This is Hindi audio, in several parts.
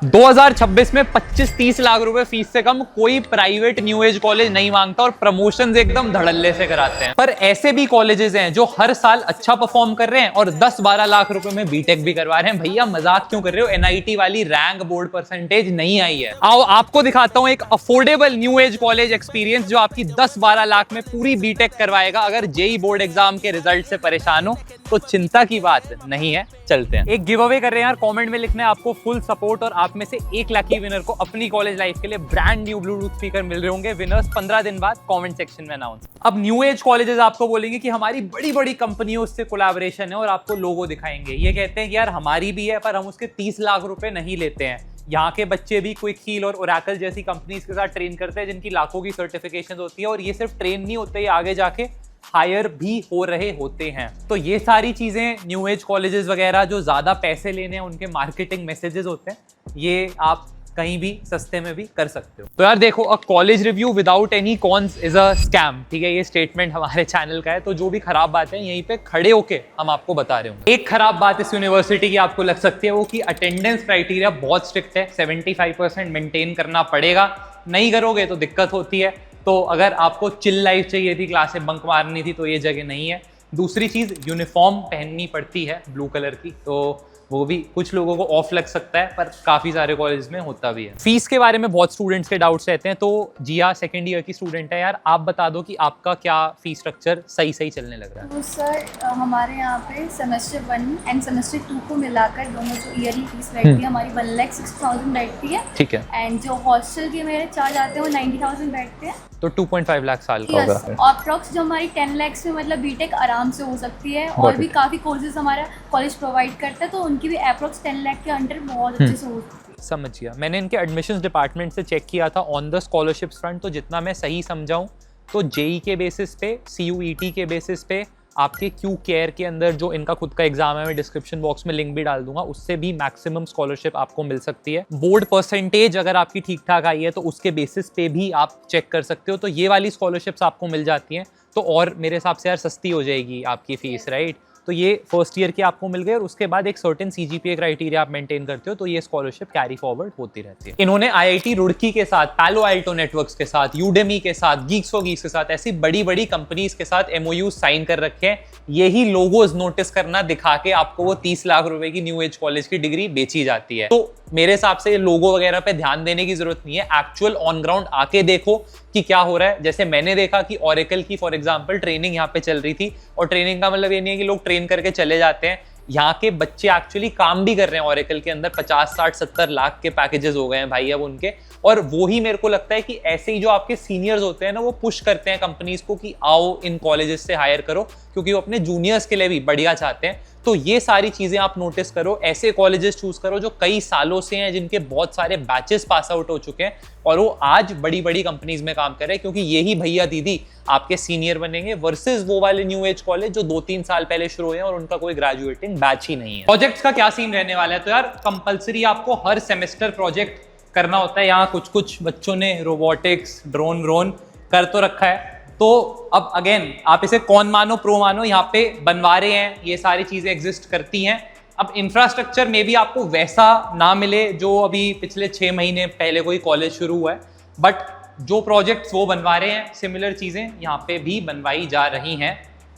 2026 में 25-30 लाख रुपए फीस से कम कोई प्राइवेट न्यू एज कॉलेज नहीं मांगता और प्रमोशंस एकदम धड़ल्ले से कराते हैं। पर ऐसे भी कॉलेजेस हैं जो हर साल अच्छा परफॉर्म कर रहे हैं और 10-12 लाख रुपए में बीटेक भी करवा रहे हैं। भैया मजाक क्यों कर रहे हो? एनआईटी वाली रैंक बोर्ड परसेंटेज नहीं आई है। आओ आपको दिखाता हूं एक affordable new age college experience जो आपकी 10-12 लाख में पूरी बीटेक करवाएगा। अगर जेई बोर्ड एग्जाम के रिजल्ट से परेशान हो तो चिंता की बात नहीं है। चलते हैं, एक गिव अवे कर रहे हैं यार। कमेंट में लिखना है आपको फुल सपोर्ट और आप में से एक लकी विनर को अपनी कॉलेज लाइफ के लिए ब्रांड न्यू ब्लूटूथ स्पीकर मिल रहे होंगे। विनर्स 15 दिन बाद कमेंट सेक्शन में अनाउंस। अब न्यू एज कॉलेजेस आपको बोलेंगे कि हमारी बड़ी बड़ी कंपनियों से कोलैबोरेशन है और आपको लोगो दिखाएंगे। ये कहते हैं कि यार हमारी भी है पर हम उसके 30 लाख रुपए नहीं लेते हैं। यहाँ के बच्चे भी क्विक हील और ओरेकल जैसी कंपनीज के साथ ट्रेन करते हैं जिनकी लाखों की सर्टिफिकेशन होती है और ये सिर्फ ट्रेन नहीं होते, ये आगे जाके हायर भी हो रहे होते हैं। तो ये सारी चीजें न्यू एज कॉलेजेस वगैरह जो ज्यादा पैसे लेने हैं उनके मार्केटिंग मैसेजेस होते हैं, ये आप कहीं भी सस्ते में भी कर सकते हो। तो यार देखो, a college review without any cons is a scam. ठीक है, ये स्टेटमेंट हमारे चैनल का है। तो जो भी खराब बात है यहीं पे खड़े होके हम आपको बता रहे होंगे। एक खराब बात इस यूनिवर्सिटी की आपको लग सकती है वो कि अटेंडेंस क्राइटेरिया बहुत स्ट्रिक्ट है। 75% मेंटेन करना पड़ेगा, नहीं करोगे तो दिक्कत होती है। तो अगर आपको चिल लाइफ चाहिए थी, क्लासें बंक मारनी थी, तो ये जगह नहीं है। दूसरी चीज, यूनिफॉर्म पहननी पड़ती है ब्लू कलर की, तो वो भी कुछ लोगों को ऑफ लग सकता है पर काफी सारे कॉलेज में होता भी है। फीस के बारे में बहुत स्टूडेंट्स के डाउट्स रहते हैं। तो जिया सेकंड ईयर की स्टूडेंट है यार, आप बता दो कि आपका क्या फीस स्ट्रक्चर सही चलने लग रहा है? तो सर हमारे यहाँ पे सेमेस्टर 1 एंड सेमेस्टर 2 को मिलाकर दोनों जो ईयरली फीस बैठती है हमारी 1,60,000 बैठती है। ठीक है। एंड जो हॉस्टल के मेरे चार्ज आते हैं वो 90,000 बैठते हैं। तो 2.5 लाख साल का होगा। अप्रॉक्स जो हमारी 10 लाख में मतलब बीटेक आराम से हो सकती है। और भी काफ़ी कोर्सेज हमारा कॉलेज प्रोवाइड करता है तो उनकी भी अप्रॉक्स 10 लाख के अंडर बहुत अच्छे से हो सकती है। समझ गया। मैंने इनके एडमिशंस डिपार्टमेंट से चेक किया था ऑन द स्कॉलरशिप्स फ्रंट। तो जितना मैं सही समझाऊँ तो जेई के बेसिस पे, CUET के बेसिस पे, आपके क्यू केयर के अंदर जो इनका खुद का एग्जाम है, मैं डिस्क्रिप्शन बॉक्स में लिंक भी डाल दूंगा, उससे भी मैक्सिमम स्कॉलरशिप आपको मिल सकती है। बोर्ड परसेंटेज अगर आपकी ठीक ठाक आई है तो उसके बेसिस पे भी आप चेक कर सकते हो। तो ये वाली स्कॉलरशिप्स आपको मिल जाती हैं तो और मेरे हिसाब से यार सस्ती हो जाएगी आपकी फीस, राइट? तो ये फर्स्ट ईयर के आपको मिल गए और उसके बाद एक सर्टेन CGPA क्राइटेरिया आप मेंटेन करते हो तो ये स्कॉलरशिप कैरी फॉरवर्ड होती रहती है। इन्होंने IIT रुड़की के साथ, पालो अल्टो नेटवर्क्स के साथ, यूडेमी के साथ, गीक्स फॉर गीक्स के साथ, ऐसी बड़ी बड़ी कंपनीज के साथ MOU साइन कर रखे हैं। यही लोगोज नोटिस करना दिखा के आपको वो 30 लाख रुपए की न्यू एज कॉलेज की डिग्री बेची जाती है। तो मेरे हिसाब से लोगो वगैरह पे ध्यान देने की जरूरत नहीं है। एक्चुअल ऑन ग्राउंड आके देखो कि क्या हो रहा है। जैसे मैंने देखा कि ओरेकल की फॉर एग्जांपल ट्रेनिंग यहाँ पे चल रही थी और ट्रेनिंग का मतलब ये नहीं है कि लोग ट्रेन करके चले जाते हैं। यहाँ के बच्चे एक्चुअली काम भी कर रहे हैं ओरेकल के अंदर। 50, 60, 70 लाख के पैकेजेस हो गए हैं भाई अब उनके। और वो ही मेरे को लगता है कि ऐसे ही जो आपके सीनियर्स होते हैं ना, वो पुश करते हैं कंपनीज को कि आओ इन कॉलेजेस से हायर करो, क्योंकि वो अपने जूनियर्स के लिए भी बढ़िया चाहते हैं। तो ये सारी चीजें आप नोटिस करो, ऐसे कॉलेजेस चूज करो जो कई सालों से हैं, जिनके बहुत सारे बैचेस पास आउट हो चुके हैं और वो आज बड़ी बड़ी कंपनीज में काम कर रहे हैं, क्योंकि यही भैया दीदी आपके सीनियर बनेंगे वर्सेस वो वाले न्यू एज कॉलेज जो 2-3 साल पहले शुरू हुए हैं और उनका कोई ग्रेजुएटिंग बैच ही नहीं है। प्रोजेक्ट्स का क्या सीन रहने वाला है? तो यार कंपलसरी आपको हर सेमेस्टर प्रोजेक्ट करना होता है। यहाँ कुछ बच्चों ने रोबोटिक्स, ड्रोन कर तो रखा है। तो अब अगेन आप इसे कौन मानो प्रो मानो, यहाँ पे बनवा रहे हैं, ये सारी चीजें एग्जिस्ट करती हैं। अब इंफ्रास्ट्रक्चर में भी आपको वैसा ना मिले जो अभी पिछले 6 महीने पहले कोई कॉलेज शुरू हुआ है, बट जो प्रोजेक्ट्स वो बनवा रहे हैं सिमिलर चीजें यहाँ पे भी बनवाई जा रही हैं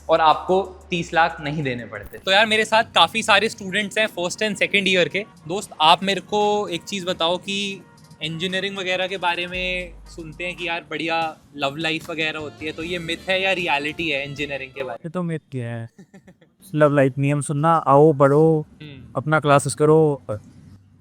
और आपको 30 लाख नहीं देने पड़ते। तो यार मेरे साथ काफ़ी सारे स्टूडेंट्स हैं फर्स्ट एंड सेकेंड ईयर के। दोस्त आप मेरे को एक चीज़ बताओ कि इंजीनियरिंग वगैरह के बारे में सुनते हैं कि यार बढ़िया लव लाइफ वगैरह होती है, तो ये मिथ है या रियलिटी है इंजीनियरिंग के बारे में? ये तो मिथ क्या है। लव लाइफ नियम सुनना, आओ बढ़ो, अपना क्लासेस करो।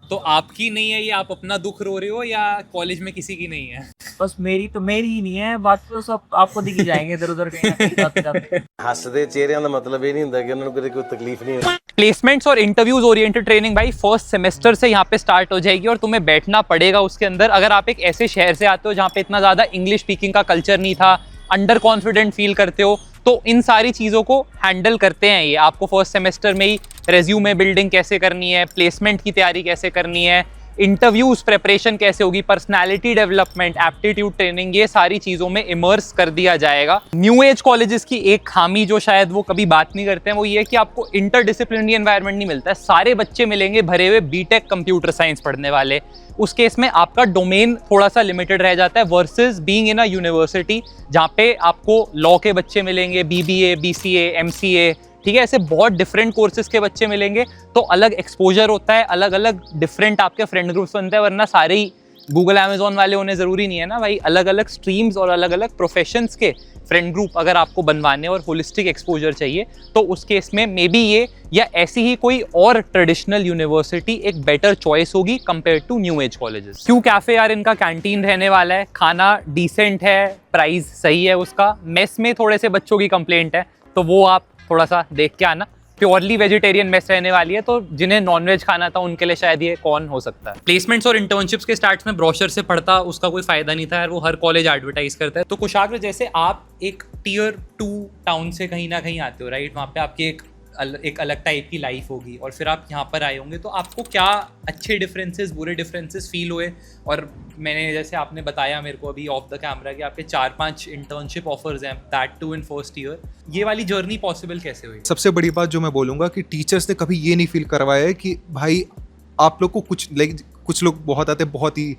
तो आपकी नहीं है ये, आप अपना दुख रो रहे हो या कॉलेज में किसी की नहीं है? बस मेरी ही नहीं है, बाकी तो सब आपको दिख जाएंगे इधर उधर कहीं। हੱਸਦੇ ਚਿਹਰਿਆਂ ਦਾ ਮਤਲਬ ਇਹ ਨਹੀਂ ਹੁੰਦਾ कि उन्होंने कोई तकलीफ नहीं होती। प्लेसमेंट्स और इंटरव्यूज ओरिएंटेड ट्रेनिंग भाई फर्स्ट सेमेस्टर से यहाँ पे स्टार्ट हो जाएगी और तुम्हें बैठना पड़ेगा उसके अंदर। अगर आप एक ऐसे शहर से आते हो जहाँ पे इतना ज़्यादा इंग्लिश स्पीकिंग का कल्चर नहीं था, अंडर कॉन्फिडेंट फील करते हो, तो इन सारी चीज़ों को हैंडल करते हैं ये। आपको फर्स्ट सेमेस्टर में ही रेज्यूमे बिल्डिंग कैसे करनी है, प्लेसमेंट की तैयारी कैसे करनी है, इंटरव्यूज प्रिपरेशन कैसे होगी, पर्सनालिटी डेवलपमेंट, एप्टीट्यूड ट्रेनिंग, ये सारी चीज़ों में इमर्स कर दिया जाएगा। न्यू एज कॉलेजेस की एक खामी जो शायद वो कभी बात नहीं करते हैं वो ये है कि आपको इंटरडिसिप्लिनरी एनवायरनमेंट नहीं मिलता है। सारे बच्चे मिलेंगे भरे हुए बीटेक कंप्यूटर साइंस पढ़ने वाले, उस केस में आपका डोमेन थोड़ा सा लिमिटेड रह जाता है versus being in a university जहाँ पे आपको लॉ के बच्चे मिलेंगे, BBA, BCA, MCA, ठीक है, ऐसे बहुत डिफरेंट कोर्सेज के बच्चे मिलेंगे तो अलग एक्सपोजर होता है, अलग अलग डिफरेंट आपके फ्रेंड ग्रुप्स बनते हैं, वरना सारे ही गूगल अमेजोन वाले होने ज़रूरी नहीं है ना भाई। अलग अलग स्ट्रीम्स और अलग अलग प्रोफेशंस के फ्रेंड ग्रुप अगर आपको बनवाने और होलिस्टिक एक्सपोजर चाहिए तो उस केस में मे बी ये या ऐसी ही कोई और ट्रेडिशनल यूनिवर्सिटी एक बेटर चॉइस होगी compare to new age colleges. क्यों कैफे यार, इनका कैंटीन रहने वाला है, खाना डिसेंट है, प्राइस सही है उसका, मेस में थोड़े से बच्चों की कंप्लेंट है तो वो आप थोड़ा सा देख के आना। प्योरली वेजिटेरियन मेस रहने वाली है तो जिन्हें नॉनवेज खाना था उनके लिए शायद ये कौन हो सकता है। प्लेसमेंट्स और इंटर्नशिप्स के स्टार्ट्स में ब्रोशर से पढ़ता उसका कोई फायदा नहीं था यार, वो हर कॉलेज एडवर्टाइज करता है। तो कुशाग्र जैसे आप एक Tier 2 टाउन से कहीं ना कहीं आते हो राइट, वहाँ पे आपकी एक अलग टाइप की लाइफ होगी और फिर आप यहाँ पर आए होंगे तो आपको क्या अच्छे डिफरेंसेस बुरे डिफरेंसेस फील हुए? और मैंने जैसे आपने बताया मेरे को अभी ऑफ द कैमरा कि आपके 4-5 इंटर्नशिप ऑफर्स हैं, that too in first year, ये वाली जर्नी पॉसिबल कैसे हुई? सबसे बड़ी बात जो मैं बोलूँगा कि टीचर्स ने कभी ये नहीं फील करवाया है कि भाई आप लोग को कुछ लोग बहुत आते हैं बहुत ही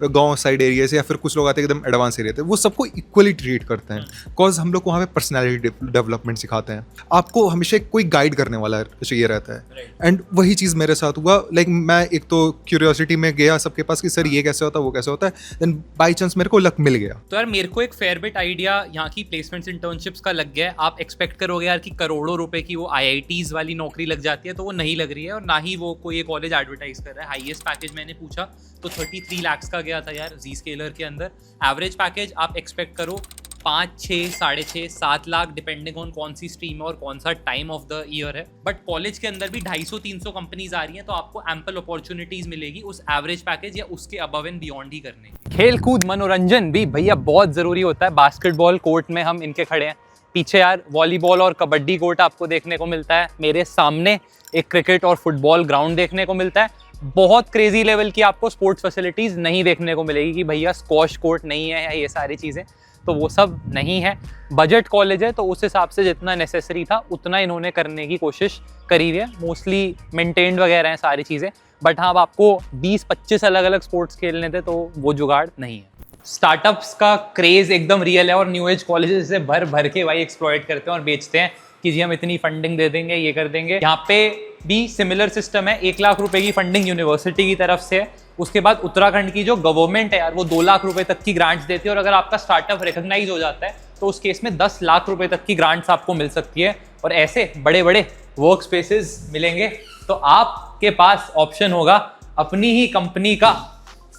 गांव साइड एरिया से या फिर कुछ लोग आते हैं एकदम एडवांस एरिया से, वो सबको इक्वली ट्रीट करते हैं बिकॉज हम लोग को वहाँ पे पर्सनैलिटी डेवलपमेंट सिखाते हैं। आपको हमेशा कोई गाइड करने वाला चाहिए रहता है एंड वही चीज़ मेरे साथ हुआ। लाइक मैं एक तो क्यूरियोसिटी में गया सबके पास कि सर ये कैसे होता है वो कैसे होता है, देन बाई चांस मेरे को लक मिल गया। तो यार मेरे को एक फेयर बिट आइडिया यहाँ की प्लेसमेंट्स इंटर्नशिप्स का लग गया है। आप एक्सपेक्ट करोगे यार कि करोड़ों रुपए की वो IITs वाली नौकरी लग जाती है, तो वो नहीं लग रही है और ना ही वो कोई कॉलेज एडवर्टाइज कर रहा है। हाईएस्ट पैकेज मैंने पूछा तो 33 लाख का गया था यार Zscaler के अंदर। एवरेज पैकेज आप एक्सपेक्ट करो 5, 6, 6.5, 7 लाख डिपेंडिंग ऑन कौन सी स्ट्रीम है और कौन सा टाइम ऑफ द ईयर है। बट कॉलेज के अंदर भी 250-300 कंपनीज आ रही हैं तो आपको एम्पल अपॉर्चुनिटीज मिलेगी उस एवरेज पैकेज या उसके अबव एंड बियॉन्ड ही करने की। खेल कूद मनोरंजन भी भैया बहुत ज़रूरी होता है। बास्केटबॉल कोर्ट में हम इनके खड़े हैं, पीछे यार वॉलीबॉल और कबड्डी कोर्ट आपको देखने को मिलता है, मेरे सामने एक क्रिकेट और फुटबॉल ग्राउंड देखने को मिलता है। बहुत क्रेजी लेवल की आपको स्पोर्ट्स फैसिलिटीज़ नहीं देखने को मिलेगी कि भैया स्क्वॉश कोर्ट नहीं है या ये सारी चीज़ें, तो वो सब नहीं है। बजट कॉलेज है तो उस हिसाब से जितना नेसेसरी था उतना इन्होंने करने की कोशिश करी है। मोस्टली मेंटेन्ड वगैरह हैं सारी चीज़ें, बट हाँ अब आपको 20-25 अलग अलग स्पोर्ट्स खेलने थे तो वो जुगाड़ नहीं है। स्टार्टअप्स का क्रेज़ एकदम रियल है और न्यू एज कॉलेजेस इसे भर भर के भाई एक्सप्लॉइट करते हैं और बेचते हैं कि जी हम इतनी फंडिंग दे देंगे, ये कर देंगे। यहाँ पे भी सिमिलर सिस्टम है, 1 लाख रुपए की फंडिंग यूनिवर्सिटी की तरफ से है। उसके बाद उत्तराखंड की जो गवर्नमेंट है यार वो 2 लाख रुपए तक की ग्रांट्स देती है और अगर आपका स्टार्टअप रिकॉग्नाइज हो जाता है तो उस केस में 10 लाख रुपए तक की ग्रांट्स आपको मिल सकती है और ऐसे बड़े बड़े वर्क स्पेसेस मिलेंगे। तो आपके पास ऑप्शन होगा अपनी ही कंपनी का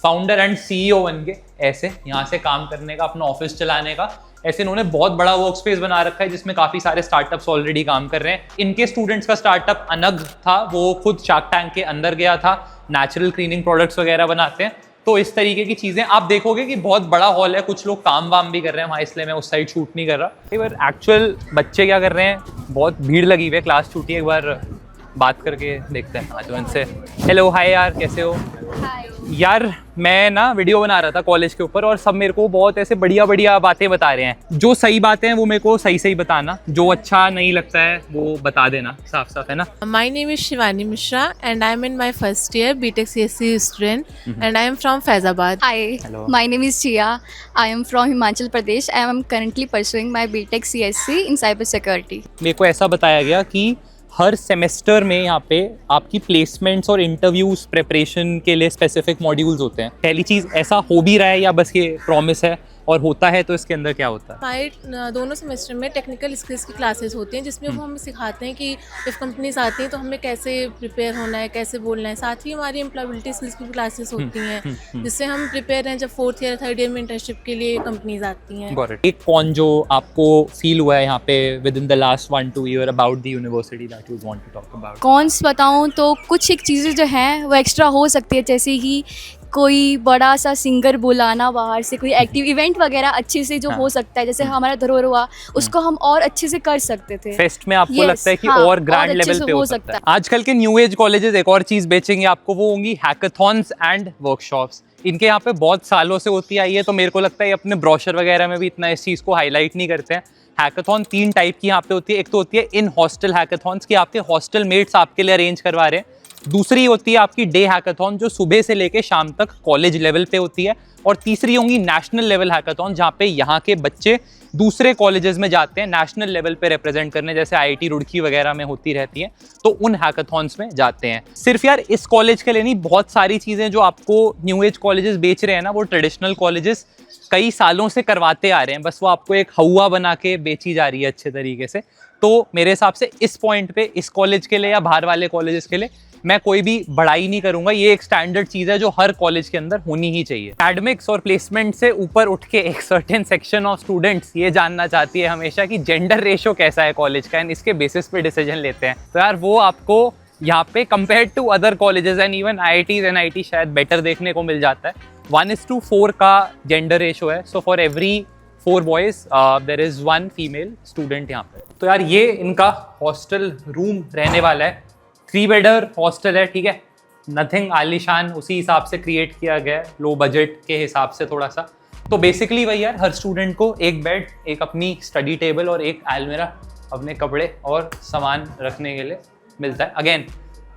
फाउंडर एंड CEO बन के ऐसे यहाँ से काम करने का, अपना ऑफिस चलाने का। ऐसे इन्होंने बहुत बड़ा वर्क स्पेस बना रखा है जिसमें काफ़ी सारे स्टार्टअप्स ऑलरेडी काम कर रहे हैं। इनके स्टूडेंट्स का स्टार्टअप अनग था, वो खुद शार्क टैंक के अंदर गया था, नेचुरल क्लीनिंग प्रोडक्ट्स वगैरह बनाते हैं। तो इस तरीके की चीज़ें आप देखोगे कि बहुत बड़ा हॉल है, कुछ लोग काम वाम भी कर रहे हैं वहाँ, इसलिए मैं उस साइड शूट नहीं कर रहा। एक बार एक्चुअल बच्चे क्या कर रहे हैं, बहुत भीड़ लगी हुई है, क्लास छूटी है, एक बार बात करके देखते हैं। आज उनसे हेलो हाय यार कैसे हो? यार मैं ना वीडियो बना रहा था कॉलेज के ऊपर और सब मेरे को बहुत ऐसे बढ़िया बढ़िया बातें बता रहे हैं। जो सही बातें हैं वो मेरे को सही सही बताना, जो अच्छा नहीं लगता है वो बता देना साफ साफ, है ना? My name is Shivani Mishra and I am in my first year BTech CSC student and I am from Faizabad. Hi, Hello. my name is Chia. I am from Himachal Pradesh. I am currently pursuing my BTech CSC in cybersecurity. मेरे को ऐसा बताया गया कि हर सेमेस्टर में यहाँ पे आपकी प्लेसमेंट्स और इंटरव्यूज प्रिपरेशन के लिए स्पेसिफिक मॉड्यूल्स होते हैं। पहली चीज़ ऐसा हो भी रहा है या बस ये प्रॉमिस है, और होता है तो इसके अंदर क्या होता है? हमारे दोनों सेमेस्टर में टेक्निकल स्किल्स की क्लासेस होती हैं जिसमें वो हमें सिखाते हैं कि जब कंपनीज आती हैं तो हमें कैसे प्रिपेयर होना है, कैसे बोलना है। साथ ही हमारी एम्प्लॉयबिलिटी स्किल्स की क्लासेस होती हैं जिससे हम प्रिपेयर हैं जब 4th ईयर 3rd ईयर में इंटर्नशिप के लिए कंपनीज आती हैं। एक कौन जो आपको फील हुआ है यहाँ पे within the last 1-2 year about the university that you want to talk about? Cons बताऊँ तो कुछ एक चीज़ें जो हैं वो एक्स्ट्रा हो सकती है, जैसे कि कोई बड़ा सा सिंगर बुलाना बाहर से, कोई एक्टिव इवेंट वगैरह अच्छे से जो हो सकता है, जैसे हमारा धरोहर हुआ, उसको हम और अच्छे से कर सकते थे। फेस्ट में आपको Yes, लगता है कि हाँ, और ग्रैंड और अच्छे लेवल से पे हो हो सकता है। सकता आजकल के न्यू एज कॉलेजेस एक और चीज बेचेंगे आपको, वो होंगी हैकाथॉन्स एंड वर्कशॉप्स। इनके यहाँ पे बहुत सालों से होती आई है, तो मेरे को लगता है ये अपने ब्रोशर वगैरह में भी इतना इस चीज़ को हाईलाइट नहीं करते हैं। हैकाथॉन 3 टाइप की यहाँ पे होती है। एक तो होती है इन हॉस्टल हैकाथॉन्स की आपके हॉस्टल मेट्स आपके लिए अरेंज करवा रहे हैं। दूसरी होती है आपकी डे हैकाथॉन जो सुबह से लेके शाम तक कॉलेज लेवल पे होती है। और तीसरी होंगी नेशनल लेवल हैकाथॉन जहाँ पे यहाँ के बच्चे दूसरे कॉलेजेस में जाते हैं नेशनल लेवल पे रिप्रेजेंट करने, जैसे आईआईटी रुड़की वगैरह में होती रहती है, तो उन हैकाथॉन्स में जाते हैं। सिर्फ यार इस कॉलेज के लिए नहीं, बहुत सारी चीज़ें जो आपको न्यू एज कॉलेजेस बेच रहे हैं ना, वो ट्रेडिशनल कॉलेजेस कई सालों से करवाते आ रहे हैं, बस वो आपको एक हवा बना के बेची जा रही है अच्छे तरीके से। तो मेरे हिसाब से इस पॉइंट पे इस कॉलेज के लिए या बाहर वाले कॉलेजेस के लिए मैं कोई भी बढ़ाई नहीं करूंगा। ये एक स्टैंडर्ड चीज़ है जो हर कॉलेज के अंदर होनी ही चाहिए। एकेडमिक्स और प्लेसमेंट से ऊपर उठ के एक सर्टेन सेक्शन ऑफ स्टूडेंट्स ये जानना चाहती है हमेशा कि जेंडर रेशो कैसा है कॉलेज का, एंड इसके बेसिस पे डिसीजन लेते हैं। तो यार वो आपको यहाँ पे compare to other colleges and even IITs NIT शायद बेटर देखने को मिल जाता है। 1:4 का जेंडर रेशो है। So for every 4 boys there is 1 female student यहाँ पे। तो यार ये इनका हॉस्टल रूम रहने वाला है। 3 बेडर हॉस्टल है, ठीक है, नथिंग आलीशान, उसी हिसाब से क्रिएट किया गया है, लो बजट के हिसाब से थोड़ा सा। तो बेसिकली वही यार, हर स्टूडेंट को एक बेड, एक अपनी स्टडी टेबल और एक अलमीरा अपने कपड़े और सामान रखने के लिए मिलता है। अगेन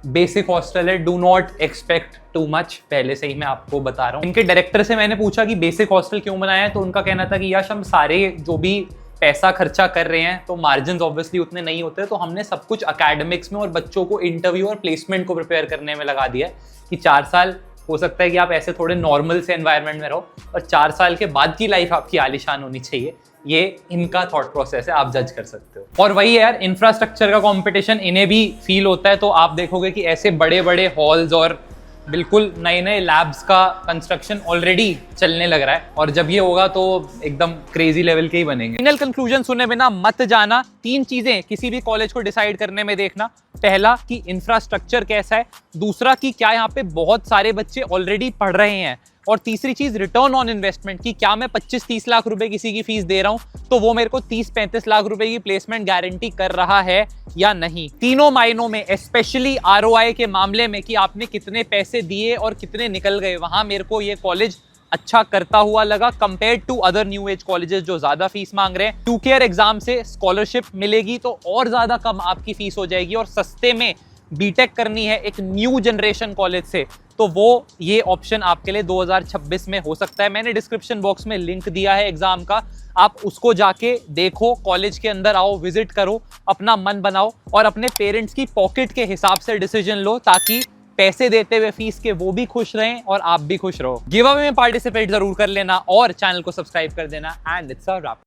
बेसिक हॉस्टल है, do not expect too much, पहले से ही मैं आपको बता रहा हूँ। इनके डायरेक्टर से मैंने पूछा कि बेसिक हॉस्टल क्यों बनाया है, तो उनका कहना था कि यश हम सारे जो भी पैसा खर्चा कर रहे हैं तो मार्जिन ऑब्वियसली उतने नहीं होते, तो हमने सब कुछ एकेडमिक्स में और बच्चों को इंटरव्यू और प्लेसमेंट को प्रिपेयर करने में लगा दिया है कि 4 साल हो सकता है कि आप ऐसे थोड़े नॉर्मल से एनवायरनमेंट में रहो और 4 साल के बाद की लाइफ आपकी आलीशान होनी चाहिए। ये इनका थॉट प्रोसेस है, आप जज कर सकते हो। और वही है यार, इंफ्रास्ट्रक्चर का कंपटीशन इन्हें भी फील होता है, तो आप देखोगे कि ऐसे बड़े बड़े हॉल्स और बिल्कुल नए नए लैब्स का कंस्ट्रक्शन ऑलरेडी चलने लग रहा है, और जब ये होगा तो एकदम क्रेजी लेवल के ही बनेंगे। फाइनल कंक्लूजन सुने बिना मत जाना। 3 चीजें किसी भी कॉलेज को डिसाइड करने में देखना। पहला कि इंफ्रास्ट्रक्चर कैसा है, दूसरा कि क्या यहाँ पे बहुत सारे बच्चे ऑलरेडी पढ़ रहे हैं, और तीसरी चीज रिटर्न ऑन इन्वेस्टमेंट की क्या मैं 25-30 लाख रुपए किसी की फीस दे रहा हूं तो वो मेरे को 30-35 लाख रुपए की प्लेसमेंट गारंटी कर रहा है या नहीं। तीनों मायनों में, स्पेशली ROI के मामले में कि आपने कितने पैसे दिए और कितने निकल गए, वहां मेरे को ये कॉलेज अच्छा करता हुआ लगा compare to other new age colleges जो ज्यादा फीस मांग रहे हैं। QCare एग्जाम से स्कॉलरशिप मिलेगी तो और ज्यादा कम आपकी फीस हो जाएगी, और सस्ते में बीटेक करनी है एक न्यू जनरेशन कॉलेज से, तो वो ये ऑप्शन आपके लिए 2026 में हो सकता है। मैंने डिस्क्रिप्शन बॉक्स में लिंक दिया है एग्जाम का, आप उसको जाके देखो, कॉलेज के अंदर आओ, विजिट करो, अपना मन बनाओ और अपने पेरेंट्स की पॉकेट के हिसाब से डिसीजन लो, ताकि पैसे देते हुए फीस के वो भी खुश रहें और आप भी खुश रहो। गिव अवे में पार्टिसिपेट जरूर कर लेना और चैनल को सब्सक्राइब कर देना। And it's a rap.